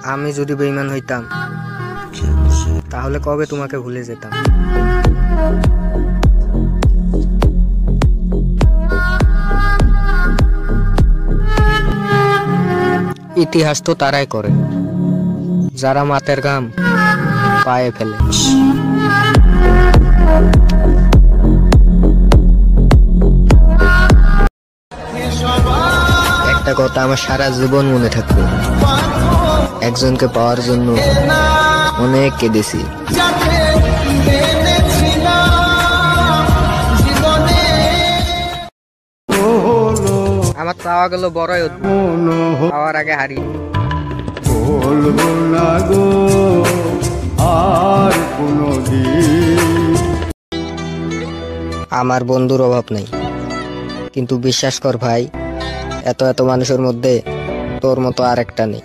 আমি যদি বেঈমান হইতাম তাহলে কবে তোমাকে ভুলে যেতাম। ইতিহাস তো তারাই করে যারা মাথার ঘাম পায়ে ফেলে। একটা কথা আমার সারা জীবন মনে থাকবে, একজনকে পাওয়ার জন্য অনেক কেঁদেছি। আমার চাওয়া গেল বড়ই পাওয়ার আগে হারি। বলবো না গো আর কোনদিন। আমার বন্ধুর অভাব নেই, কিন্তু বিশ্বাস কর ভাই, এত এত মানুষের মধ্যে তোর মতো আর একটা নেই।